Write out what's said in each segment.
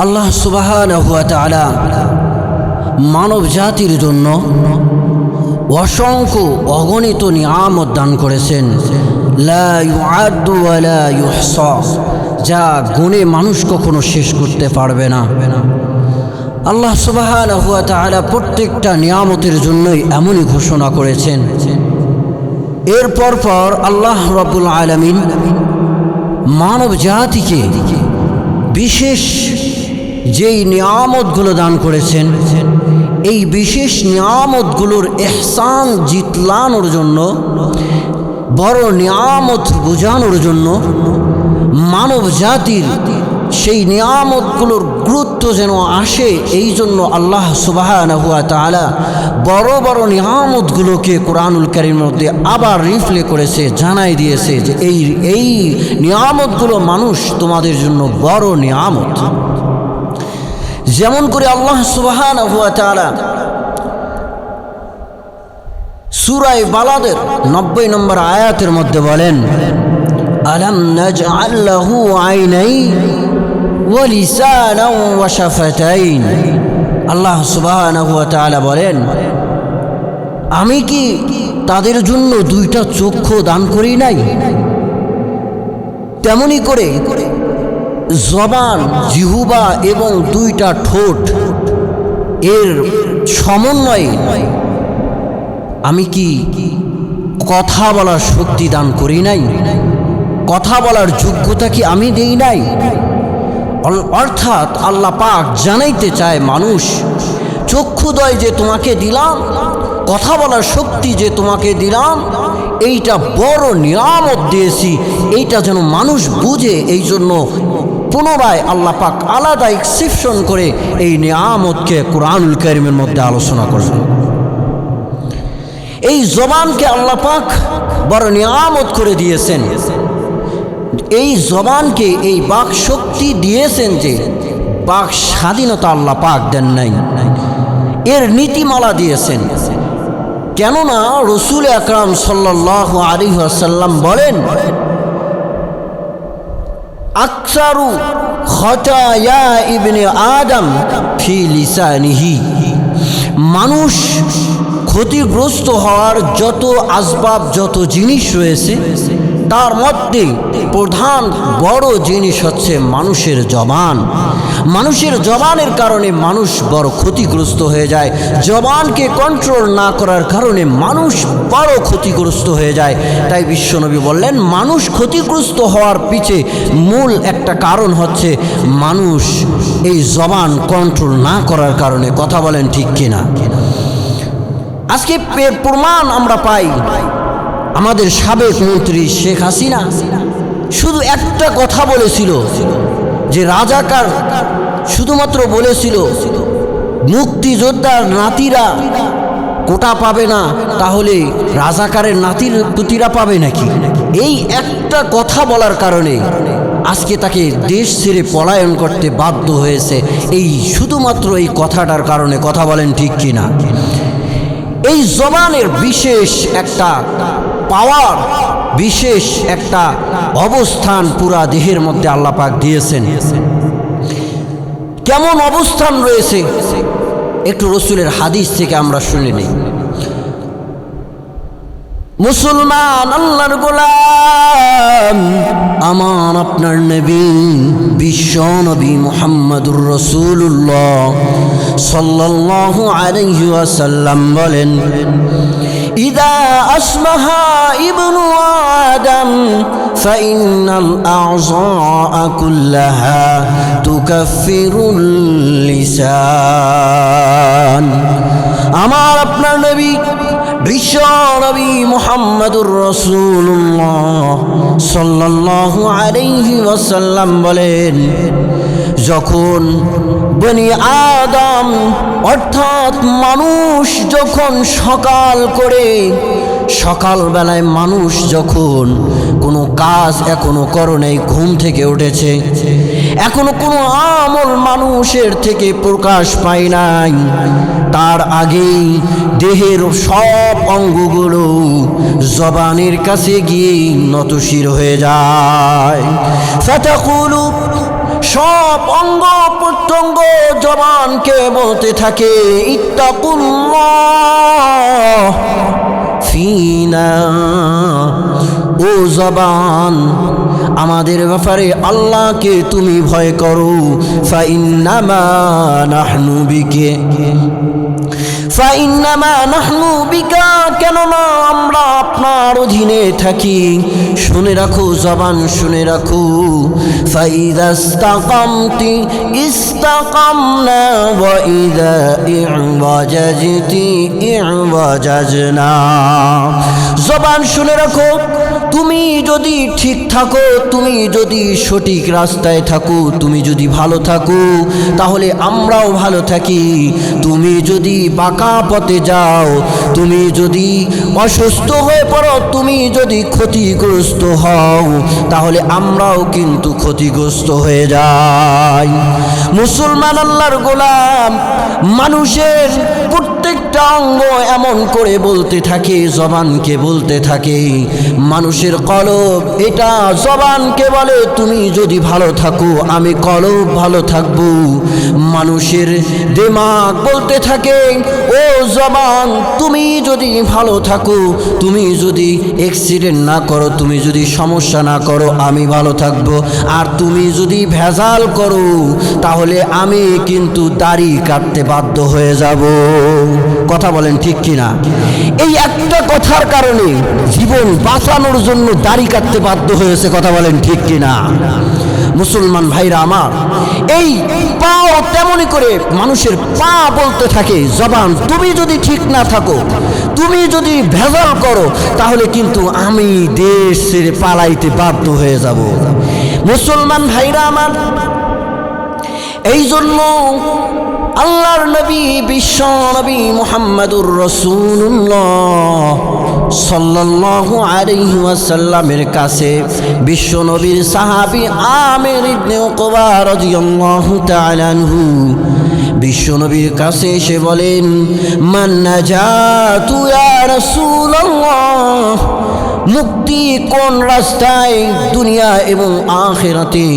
আল্লাহ সুবহানাহু ওয়া তাআলা মানব জাতির জন্য অসংখ্য অগণিত নিয়ামত দান করেছেন, লা ইউআদ্দু ওয়া লা ইউহসা, যা গুণে মানুষ কখনো শেষ করতে পারবে না। আল্লাহ সুবহানাহু ওয়া তাআলা প্রত্যেকটা নিয়ামতের জন্যই এমনই ঘোষণা করেছেন। এরপর আল্লাহ রাব্বুল আলামিন মানব জাতিকে বিশেষ যেই নিয়ামতগুলো দান করেছেন, এই বিশেষ নিয়ামতগুলোর ইহসান জিতলানোর জন্য, বড় নিয়ামত বোঝানোর জন্য, মানব জাতির সেই নিয়ামতগুলোর গুরুত্ব যেন আসে, এই জন্য আল্লাহ সুবহানাহু ওয়া তাআলা বড় বড় নিয়ামতগুলোকে কোরআনুল কারীমের মধ্যে আবার রিফ্লে করেছে, জানাই দিয়েছে যে এই নিয়ামতগুলো মানুষ তোমাদের জন্য বড় নিয়ামত। যেমন করে আল্লাহ সুবহানাহু ওয়া তাআলা সূরা বালাদের 90 নম্বর আয়াতের মধ্যে বলেন, আলাম নাজআল লাহু আইনাইন ওয়া লিসানান ওয়া শাফাতাইন। আল্লাহ সুবহানাহু ওয়া তাআলা বলেন, আমি কি তাদের জন্য দুইটা চক্ষু দান করি নাই? তেমনি করে জবান, জিহ্বা এবং দুইটা ঠোঁট এর সমন্বয়ে আমি কি কথা বলার শক্তি দান করি নাই? কথা বলার যোগ্যতা কি আমি দেই নাই? অর্থাৎ আল্লাহ পাক জানাইতে চায়, মানুষ চক্ষুদয় যে তোমাকে দিলাম, কথা বলার শক্তি যে তোমাকে দিলাম, এইটা বড় নিয়ামত দিয়েছি, এইটা যেন মানুষ বুঝে। এই জন্য পুনরায় আল্লাহ পাক আলাদা এক্সেপশন করে এই নিয়ামতকে কোরআনুল কারীমের মধ্যে আলোচনা করবেন। এই জবানকে আল্লাহ পাক বড় নিয়ামত করে দিয়েছেন। এই জবানকে এই বাক শক্তি দিয়েছেন যে বাক স্বাধীনতা আল্লাহ পাক দেন নাই, এর নীতিমালা দিয়েছেন। কেননা রাসূল আকরাম সাল্লাল্লাহু আলাইহি ওয়াসাল্লাম বলেন, আকসারু খতায়া ইবনে আদম ফি লিসানিহি। মানুষ ক্ষতিগ্রস্ত হওয়ার যত আসবাব, যত জিনিস রয়েছে, তার মধ্যে প্রধান বড় জিনিস হচ্ছে মানুষের জবান। মানুষের জবানের কারণে মানুষ বড় ক্ষতিগ্রস্ত হয়ে যায়। জবানকে কন্ট্রোল না করার কারণে মানুষ বড় ক্ষতিগ্রস্ত হয়ে যায়। তাই বিশ্বনবী বললেন, মানুষ ক্ষতিগ্রস্ত হওয়ার পিছে মূল একটা কারণ হচ্ছে মানুষ এই জবান কন্ট্রোল না করার কারণে। কথা বলেন ঠিক কিনা? আজকে প্রমাণ আমরা পাই, আমাদের সাবেক মন্ত্রী শেখ হাসিনা শুধু একটা কথা বলেছিল যে রাজাকার, শুধুমাত্র বলেছিল মুক্তিযোদ্ধার নাতিরা কোটা পাবে না, তাহলে রাজাকারের নাতির পুতিরা পাবে নাকি? এই একটা কথা বলার কারণে আজকে তাকে দেশ ছেড়ে পলায়ন করতে বাধ্য হয়েছে, এই শুধুমাত্র এই কথাটার কারণে। কথা বলেন ঠিক কিনা? এই জবানের বিশেষ একটা পাওয়ার, বিশেষ একটা অবস্থান পুরা দেহের মধ্যে আল্লাহ পাক দিয়েছেন। কেমন অবস্থান রয়েছে একটু রাসূলের হাদিস থেকে আমরা শুনে নিই। মুসলমান, আল্লাহর গোলাম, আমার আপনার নবী বিশ্ব নবী মুহাম্মদুর রাসূলুল্লাহ সাল্লাল্লাহু আলাইহি ওয়াসাল্লাম বলেন, ইদা আসবাহা ইবনু আদম ফাইন্নাল আ'যা কুল্লাহা তুকাফিরুল লিসান। আমার আপনার নবী বিশ্ব নবী মুহাম্মদুর রাসূলুল্লাহ সাল্লাল্লাহু আলাইহি ওয়াসাল্লাম বলেন, যখন বনি আদম অর্থাৎ মানুষ যখন সকালবেলায় মানুষ যখন কোনো কাজ এখনো করে নাই, ঘুম থেকে উঠেছে, এখনো কোনো আমল মানুষের থেকে প্রকাশ পায় নাই, তার আগেই দেহের সব অঙ্গগুলো জবানের কাছে গিয়ে নতশির হয়ে যায়। ফাতাকুলু, সব অঙ্গ প্রত্যঙ্গ জবানকে বলতে থাকে ইত্তাকুল্লাহ ফিনা, ও জবান আমাদের ব্যাপারে আল্লাহকে তুমি ভয় করো। ফাইন্নামা নাহনু বিকে, ফাইন্নামা নাহনু বিকা, কেননা আমরা আপনার অধীনে থাকি। শুনে রাখো জবান, শুনে রাখো। ফাইদা ইসতাকামতি ইসতাকামনা ওয়া ইযা ইওয়াজাজতি ইওয়াজাজনা। জবান শুনে রাখো, তুমি যদি ঠিক থাকো, তুমি যদি সঠিক রাস্তায় থাকো, তুমি যদি ভালো থাকো, তাহলে আমরাও ভালো থাকি। তুমি যদি বাঁকা পথে যাও, তুমি যদি অসুস্থ হয়ে পড়ো, তুমি যদি ক্ষতিগ্রস্ত হও, তাহলে আমরাও কিন্তু ক্ষতিগ্রস্ত হয়ে যাই। মুসলমান আল্লাহর গোলাম মানুষের প্রত্যেকটা অঙ্গ এমন করে বলতে থাকে, জবানকে বলতে থাকে। মানুষের কলব এটা জবানকে বলে তুমি যদি ভালো থাকো আমি কলব ভালো থাকবো। মানুষের দিমাগ বলতে থাকে ও জবান তুমি যদি ভালো থাকো, তুমি যদি অ্যাক্সিডেন্ট না করো, তুমি যদি সমস্যা না করো আমি ভালো থাকবো। আর তুমি যদি ভেজাল করো তাহলে আমি কিন্তু দাড়ি কাটতে বাধ্য হয়ে যাব। কথা বলেন ঠিক কিনা? এই একটা কথার কারণে জীবন বাঁচানোর জন্য দাড়ি কাটতে বাধ্য হয়েছে। কথা বলেন ঠিক কিনা? মুসলমান ভাইরা আমার, এই পাও তেমনি করে মানুষের পা বলতে থাকে জবান তুমি যদি ঠিক না থাকো, তুমি যদি ভেজাল করো, তাহলে কিন্তু আমি দেশ ছেড়ে পালাইতে বাধ্য হয়ে যাব। মুসলমান ভাইরা আমার, এই জন্য আল্লাহর নবী বিশ্ব নবী মুহাম্মদুর রাসূলুল্লাহ সাল্লাল্লাহু আলাইহি ওয়াসাল্লামের কাছে বিশ্ব নবীর সাহাবী আমির ইবনে উকবা রাদিয়াল্লাহু তাআলা আনহু বিশ্ব নবীর কাছে এসে বলেন মান নাজাতু ইয়া রাসূলুল্লাহ, মুক্তি কোন রাস্তায়, দুনিয়া এবং আখিরাতে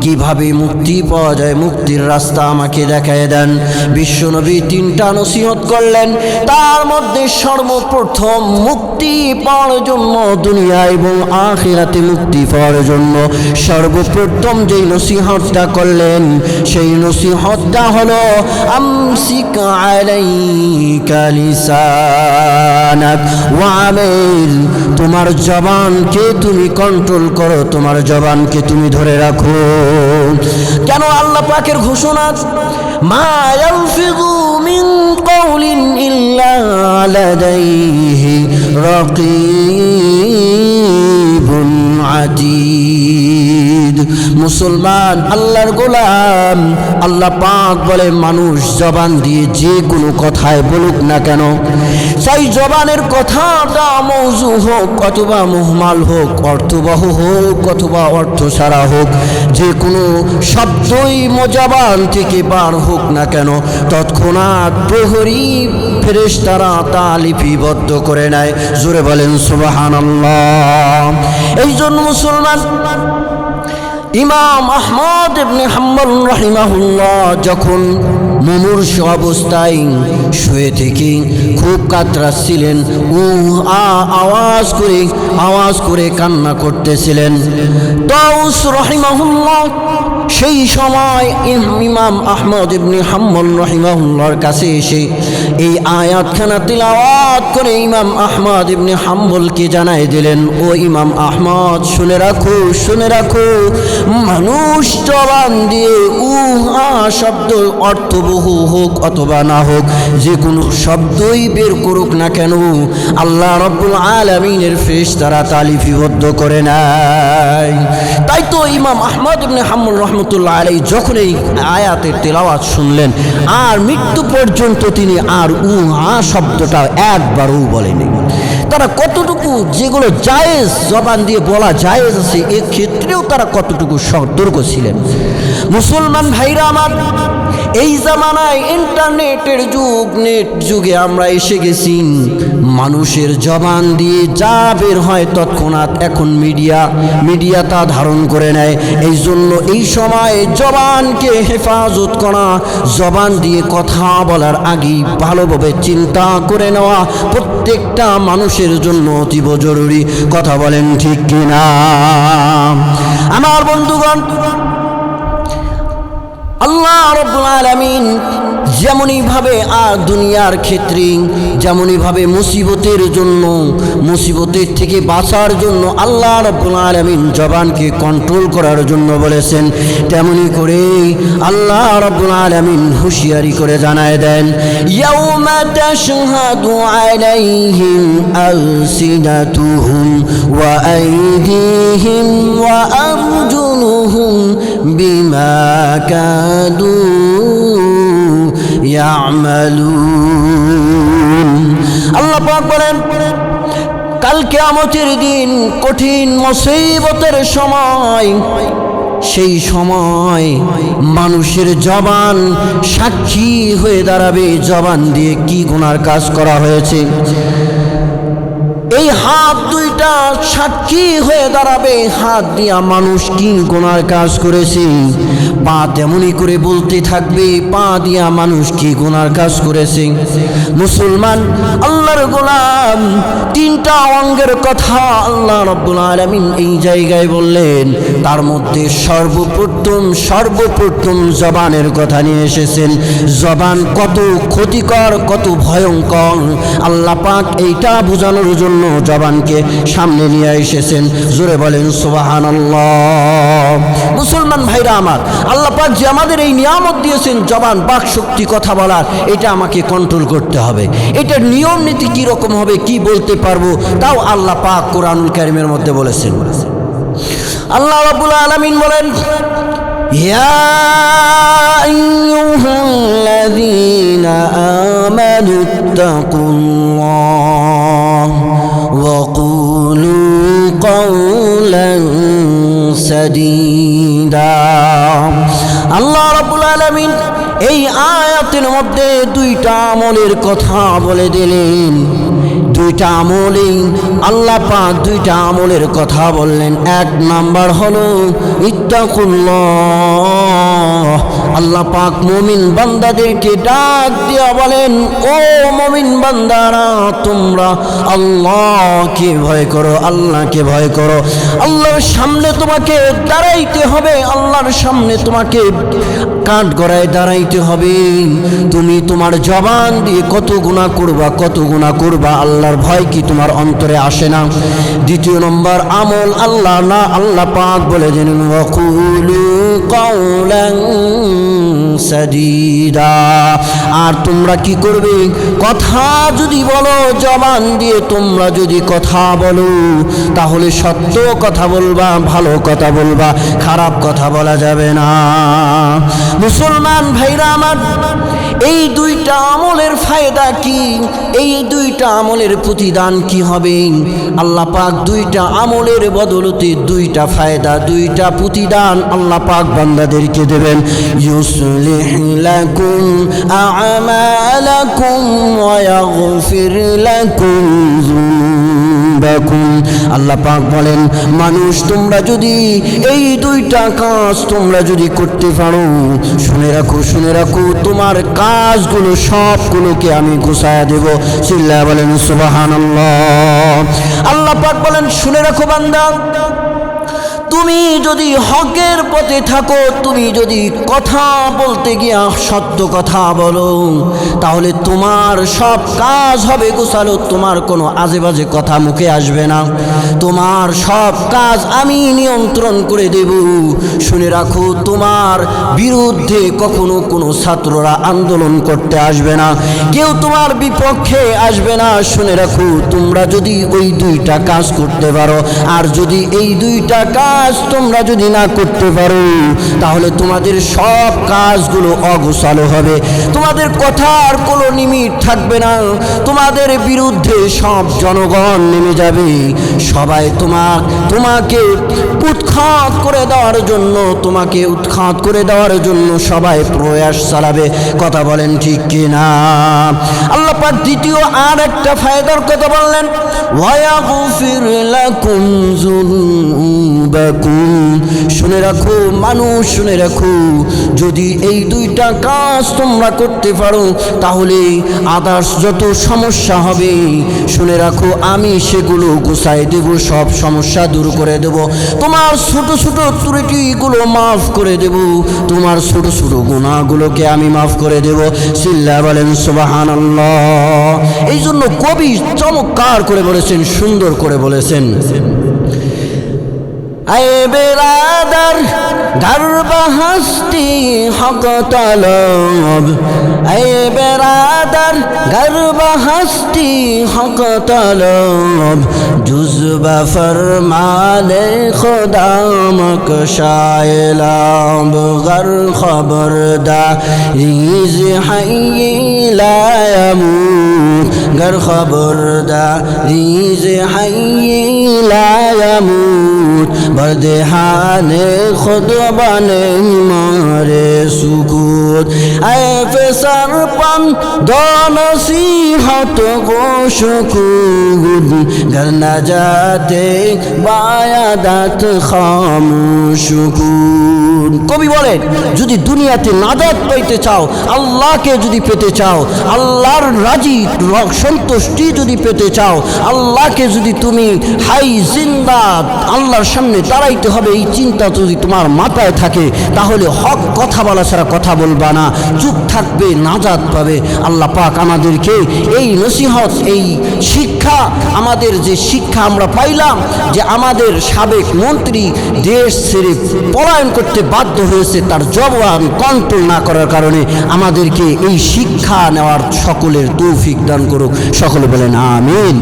কিভাবে মুক্তি পাওয়া যায়, মুক্তির রাস্তা আমাকে দেখায় দেন। বিশ্বনবী তিনটা নসিহত করলেন, তার মধ্যে সর্বপ্রথম মুক্তি পাওয়ার জন্য, দুনিয়া এবং আখিরাতে মুক্তি পাওয়ার জন্য সর্বপ্রথম যেই নসিহতটা করলেন সেই নসিহতটা হলো আমসিক আলাইকা লিসানাক ওয়া আমিল, তোমার জবানকে তুমি কন্ট্রোল করো, তোমার জবানকে তুমি ধরে রাখো। কেন? আল্লাহ পাকের ঘোষণা মা ইয়ালফিযু মিন কাওলিন ইল্লা লাদাইহি রাকীবুন আতীদ। মুসলমান আল্লাহর গোলাম, আল্লাহ পাক বলে মানুষ জবান দিয়ে যে কোনো কথায় বলুক না কেন, সেই জবানের কথাটা মৌজু হোক অথবা মুহমাল হোক, অর্থবহ হোক অথবা অর্থ ছাড়া হোক, যে কোনো শব্দই জবান থেকে বার হোক না কেন, তৎক্ষণাৎ প্রহরী ফেরেশতারা তা লিপিবদ্ধ করে নেয়। জোরে বলেন সুবহানাল্লাহ। এই জন্য মুসলমান ইমাম আহমদ ইবনে হাম্বল রাহিমাহুল্লাহ যখন মুমূর্ষ অবস্থায় শুয়ে থেকে খুব কাতরাচ্ছিলেন, আওয়াজ করে কান্না করতেছিলেন, তাউস রাহিমাহুল্লাহ সেই সময় ইমাম আহমদ ইবনে হাম্বল রাহিমাহুল্লাহর কাছে এসে এই আয়াতখানা তিলাওয়াত করে ইমাম আহমদ ইবনে হাম্বলকে জানাই দিলেন, ও ইমাম আহমদ শুনে রাখো, শুনে রাখো, মানুষ জবান দিয়ে শব্দ অর্থবহ হোক অথবা না হোক, যে কোনো শব্দই বের করুক না কেন, আল্লাহ রাব্বুল আলামিনের ফেরেশতারা তা লিপিবদ্ধ করে নেয়। তাই তো ইমাম আহমদ ইবনে হাম্বল রাহমাতুল্লাহ আলাইহি যখন এই আয়াতের তেলাওয়াত শুনলেন, আর মৃত্যু পর্যন্ত তিনি আর শব্দটা একবারও বলেনি। তারা কতটুকু যেগুলো জায়েজ জবান দিয়ে বলা জায়েজ আছে, এক্ষেত্রেও তারা কতটুকু সতর্ক ছিলেন। মুসলমান ভাইরা আমার, এই জামানায় ইন্টারনেটের যুগ, নেট যুগে আমরা এসে গেছি। মানুষের জবান দিয়ে যা বের হয় তৎক্ষণাৎ এখন মিডিয়া তা ধারণ করে নেয়। এই জন্য এই সময় জবানকে হেফাজত করা, জবান দিয়ে কথা বলার আগেই ভালোভাবে চিন্তা করে নেওয়া প্রত্যেকটা মানুষের জন্য অতীব জরুরি। কথা বলেন ঠিক কিনা? আমার বন্ধুগণ, আল্লাহ রাব্বুল আলামিন যেমনইভাবে আর দুনিয়ার ক্ষেত্রে যেমনইভাবে মুসিবতের জন্য, মুসিবতের থেকে বাঁচার জন্য আল্লাহ রাব্বুল আলামিন জবানকে কন্ট্রোল করার জন্য বলেছেন, তেমনি করে আল্লাহ রাব্বুল আলামিন হুঁশিয়ারি করে জানায় দেন, ইয়াউমা তাশহাদু আলাইহিম আলসিনাতুহুম ওয়া আইদিহিম ওয়া আরজুলুহুম বিমা কানু ইয়ামালুন। আল্লাহ পাক বলেন, কাল কিয়ামতের দিন, কঠিন মুসিবতের সময়, সেই সময় মানুষের জবান সাক্ষী হয়ে দাঁড়াবে, জবান দিয়ে কি গুনার কাজ করা হয়েছে। এই হাত দুইটা সাক্ষী হয়ে দাঁড়াবে, হাত দিয়া মানুষ কি গুনার কাজ করেছে। পা তেমনি করে বলতে থাকবে, পা দিয়া মানুষ কি গুনার কাজ করেছে। মুসলমান আল্লাহর গোলাম, তিনটা অঙ্গের কথা আল্লাহ রাব্বুল আলামিন এই জায়গায় বললেন। তার মধ্যে সর্বপ্রথম জবানের কথা নিয়ে এসেছেন। জবান কত ক্ষতিকর, কত ভয়ঙ্কর, আল্লাহ পাক এইটা বোঝানোর জন্য জবানকে সামনে নিয়ে এসেছেন। জোরে বলেন সুবহানাল্লাহ। মুসলমান ভাইরা আমার, আল্লাহ পাক যে আমাদের এই নিয়ামত দিয়েছেন জবান, বাক শক্তি, কথা বলার, এটা আমাকে কন্ট্রোল করতে হবে। এটার নিয়ম নীতি কি রকম হবে, কি বলতে পারবো, তাও আল্লাহ পাক কোরআনুল কারীমের মধ্যে বলেছেন। আল্লাহ রাব্বুল আলামিন বলেন, ইয়া আইয়ুহাল্লাযীনা আমানুত্তাকুল্লাহ ওয়া কুলু কাওলান সাদীদা। আল্লাহ রাব্বুল আলামিন এই আয়াতের মধ্যে দুইটা আমলের কথা বলে দিলেন। দুইটা আমলেই আল্লাহ পাক দুইটা আমলের কথা বললেন। এক নাম্বার হলো ইত্তাকুল্লাহ। আল্লাহ পাক মুমিন বান্দাদেরকে ডাক দিয়া বলেন, ও মুমিন বান্দারা, তোমরা আল্লাহকে ভয় করো, আল্লাহকে ভয় করো। আল্লাহর সামনে তোমাকে দাঁড়াইতে হবে, আল্লাহর সামনে তোমাকে কাঠ গড়ায় দাঁড়াইতে হবে। তুমি তোমার জবান দিয়ে কত গুনাহ করবা, আল্লাহর ভয় কি তোমার অন্তরে আসে না? দ্বিতীয় নম্বর আমল আল্লাহ পাক বলে দেন, ওয়াকুলু কাওলান সাদীদা। আর তোমরা কি করবে? কথা যদি বলো, জবান দিয়ে তোমরা যদি কথা বলো, তাহলে সত্য কথা বলবা, ভালো কথা বলবা, খারাপ কথা বলা যাবে না। মুসলমান ভাইরা আমার, এই দুইটা আমলের ফায়দা কি? এই দুইটা আমলের প্রতিদান কি হবে? আল্লাহ পাক দুইটা আমলের বদলতে দুইটা ফায়দা, দুইটা প্রতিদান আল্লাহ পাক বান্দাদেরকে দেবেন। ইউসলিহ লাকুম আ'মালাকুম ওয়া ইয়াগফির লাকুম যুনুবাকুম। আল্লাহ পাক বলেন, মানুষ তোমরা যদি এই দুইটা কাজ তোমরা যদি করতে পারো, শুনে রাখো, তোমার কাজগুলো সবগুলোকে আমি গুছায়া দেব। চিল্লায়া বলেন সুবহানাল্লাহ। আল্লাহ পাক বলেন, শুনে রাখো বান্দা, তুমি যদি হকের পথে থাকো, তুমি যদি কথা বলতে গিয়া সত্য কথা বলো, তাহলে তোমার সব কাজ হবে গোছালো, তোমার কোনো আজে বাজে কথা মুখে আসবে না, তোমার সব কাজ আমি নিয়ন্ত্রণ করে দেব। শুনে রাখো, তোমার বিরুদ্ধে কখনো কোনো ছাত্ররা আন্দোলন করতে আসবে না, কেউ তোমার বিপক্ষে আসবে না। শুনে রাখো, তোমরা যদি ওই দুইটা কাজ করতে পারো, আর যদি এই দুইটা কাজ তোমরা যদি না করতে পারো, তাহলে তোমাদের সব কাজগুলো অগোছালো হবে, তোমাদের কথার কোনো লিমিট থাকবে না, তোমাদের বিরুদ্ধে সব জনগণ নেমে যাবে, সবাই তোমাকে উৎখাত করে দেওয়ার জন্য, তোমাকে উৎখাত করে দেওয়ার জন্য সবাই প্রয়াস চালাবে। কথা বলেন ঠিক কিনা? আল্লাহ পাক দ্বিতীয় আর একটা ফায়দার কথা বললেন, ওয়ায়াগফির লাকুম যুনুবাকুম। শুনে রাখো মানুষ, শুনে রাখো, যদি এই দুইটা কাজ তোমরা করতে পারো তাহলে আদার্স যত সমস্যা হবে, শুনে রাখো আমি সেগুলো গুছাই দেব, সব সমস্যা দূর করে দেব। তোমার ছোট ছোট ত্রুটিগুলো মাফ করে দেব, তোমার ছোট ছোট গুনাহগুলোকে আমি মাফ করে দেব। সিল্লা বলেন সুবহানাল্লাহ। এই জন্য কবি চমৎকার করে বলেছেন, সুন্দর করে বলেছেন, আয়ে বেরাদার গর্ব হস্তি হক তলব, আয়ে বেরাদার গর্ব হস্তি হক তলব, জুজবা ফরমানে খুদা মকশায়লাব, গর খবরদা রিজ হায়ি লা ইয়ামুত, গর খবরদা রিজ হায়ি লা ইয়ামুত, बरदेहाने खुद बने मारे सुकूत। ऐ सरपन दो नसीहत को शुकूत, घर न जाते बायादात खामोश। কবি বলেন, যদি দুনিয়াতে নাজাত পাইতে চাও, আল্লাহকে যদি পেতে চাও, আল্লাহর রাজি সন্তুষ্টি যদি পেতে চাও, আল্লাহকে যদি তুমি হাই জিন্দা আল্লাহর সামনে দাঁড়াইতে হবে, এই চিন্তা যদি তোমার মাথায় থাকে, তাহলে হক কথা বলা ছাড়া কথা বলবা না, চুপ থাকবে, নাজাত পাবে। আল্লাহ পাক আমাদেরকে এই নসিহত, এই শিক্ষা, আমাদের যে শিক্ষা আমরা পাইলাম যে আমাদের সাবেক মন্ত্রী দেশ ছেড়ে পলায়ন করতে বাধ্য হয়েছে তার জবান কন্ট্রোল না করার কারণে, আমাদেরকে এই শিক্ষা নেওয়ার সকলের তৌফিক দান করুক। সকলে বলেন আমিন।